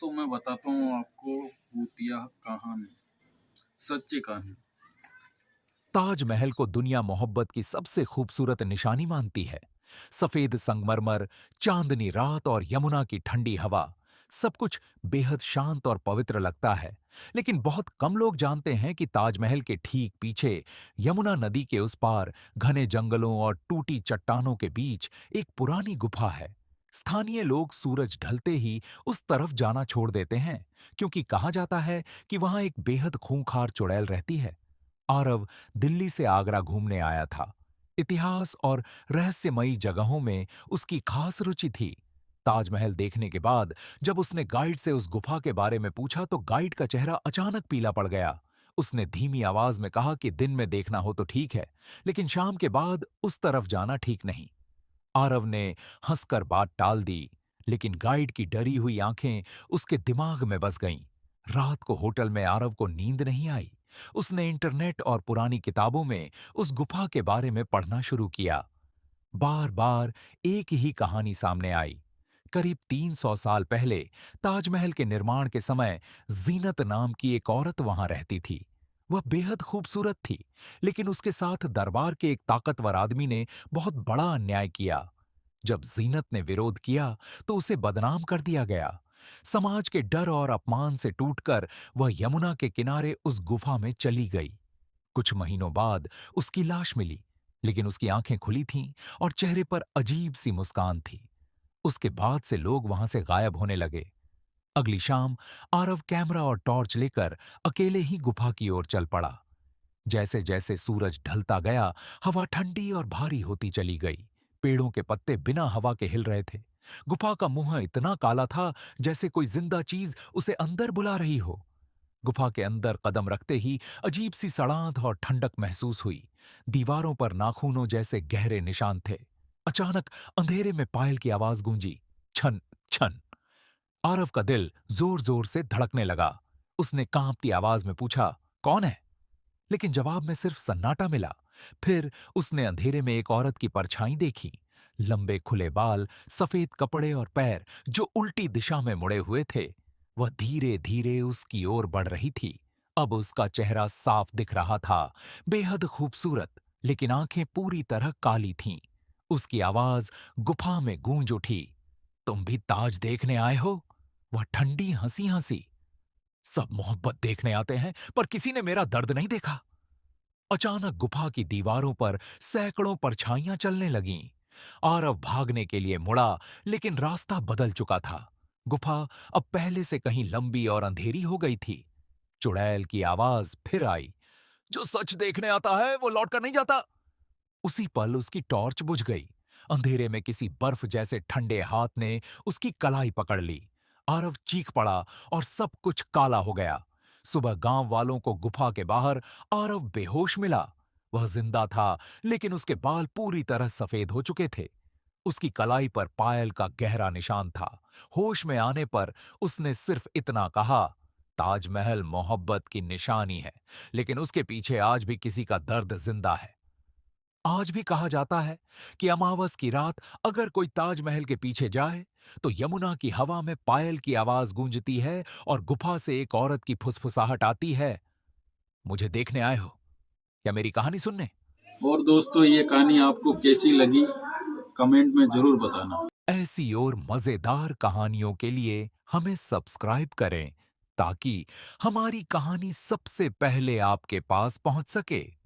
दोस्तों मैं बताता हूँ आपको भूतिया कहानी, सच्ची कहानी। ताजमहल को दुनिया मोहब्बत की सबसे खूबसूरत निशानी मानती है। सफेद संगमरमर, चांदनी रात और यमुना की ठंडी हवा, सब कुछ बेहद शांत और पवित्र लगता है। लेकिन बहुत कम लोग जानते हैं कि ताजमहल के ठीक पीछे, यमुना नदी के उस पार, घने जंगलों और टूटी चट्टानों के बीच एक पुरानी गुफा है। स्थानीय लोग सूरज ढलते ही उस तरफ जाना छोड़ देते हैं, क्योंकि कहा जाता है कि वहां एक बेहद खूंखार चुड़ैल रहती है। आरव दिल्ली से आगरा घूमने आया था। इतिहास और रहस्यमयी जगहों में उसकी खास रुचि थी। ताजमहल देखने के बाद जब उसने गाइड से उस गुफा के बारे में पूछा तो गाइड का चेहरा अचानक पीला पड़ गया। उसने धीमी आवाज में कहा कि दिन में देखना हो तो ठीक है, लेकिन शाम के बाद उस तरफ जाना ठीक नहीं। आरव ने हंसकर बात टाल दी, लेकिन गाइड की डरी हुई आंखें उसके दिमाग में बस गईं। रात को होटल में आरव को नींद नहीं आई। उसने इंटरनेट और पुरानी किताबों में उस गुफा के बारे में पढ़ना शुरू किया। बार बार एक ही कहानी सामने आई। करीब 300 साल पहले ताजमहल के निर्माण के समय जीनत नाम की एक औरत वहां रहती थी। वह बेहद खूबसूरत थी, लेकिन उसके साथ दरबार के एक ताकतवर आदमी ने बहुत बड़ा अन्याय किया। जब जीनत ने विरोध किया तो उसे बदनाम कर दिया गया। समाज के डर और अपमान से टूटकर वह यमुना के किनारे उस गुफा में चली गई। कुछ महीनों बाद उसकी लाश मिली, लेकिन उसकी आंखें खुली थीं और चेहरे पर अजीब सी मुस्कान थी। उसके बाद से लोग वहां से गायब होने लगे। अगली शाम आरव कैमरा और टॉर्च लेकर अकेले ही गुफा की ओर चल पड़ा। जैसे जैसे सूरज ढलता गया, हवा ठंडी और भारी होती चली गई। पेड़ों के पत्ते बिना हवा के हिल रहे थे। गुफा का मुंह इतना काला था जैसे कोई जिंदा चीज उसे अंदर बुला रही हो। गुफा के अंदर कदम रखते ही अजीब सी सड़ांध और ठंडक महसूस हुई। दीवारों पर नाखूनों जैसे गहरे निशान थे। अचानक अंधेरे में पायल की आवाज गूंजी, छन छन। आरव का दिल जोर जोर से धड़कने लगा। उसने कांपती आवाज में पूछा, कौन है? लेकिन जवाब में सिर्फ सन्नाटा मिला। फिर उसने अंधेरे में एक औरत की परछाई देखी। लंबे खुले बाल, सफेद कपड़े और पैर जो उल्टी दिशा में मुड़े हुए थे। वह धीरे धीरे उसकी ओर बढ़ रही थी। अब उसका चेहरा साफ दिख रहा था, बेहद खूबसूरत, लेकिन आंखें पूरी तरह काली थीं। उसकी आवाज गुफा में गूंज उठी, तुम भी ताज देखने आए हो? वह ठंडी हंसी हंसी। सब मोहब्बत देखने आते हैं, पर किसी ने मेरा दर्द नहीं देखा। अचानक गुफा की दीवारों पर सैकड़ों परछाइयां चलने लगीं। आरव भागने के लिए मुड़ा, लेकिन रास्ता बदल चुका था। गुफा अब पहले से कहीं लंबी और अंधेरी हो गई थी। चुड़ैल की आवाज फिर आई, जो सच देखने आता है वो लौट कर नहीं जाता। उसी पल उसकी टॉर्च बुझ गई। अंधेरे में किसी बर्फ जैसे ठंडे हाथ ने उसकी कलाई पकड़ ली। आरव चीख पड़ा और सब कुछ काला हो गया। सुबह गांव वालों को गुफा के बाहर आरव बेहोश मिला। वह जिंदा था, लेकिन उसके बाल पूरी तरह सफेद हो चुके थे। उसकी कलाई पर पायल का गहरा निशान था। होश में आने पर उसने सिर्फ इतना कहा, ताजमहल मोहब्बत की निशानी है, लेकिन उसके पीछे आज भी किसी का दर्द जिंदा है। आज भी कहा जाता है कि अमावस की रात अगर कोई ताजमहल के पीछे जाए तो यमुना की हवा में पायल की आवाज गूंजती है और गुफा से एक औरत की फुसफुसाहट आती है, मुझे देखने आए हो या मेरी कहानी सुनने? और दोस्तों ये कहानी आपको कैसी लगी, कमेंट में जरूर बताना। ऐसी और मजेदार कहानियों के लिए हमें सब्सक्राइब करें, ताकि हमारी कहानी सबसे पहले आपके पास पहुंच सके।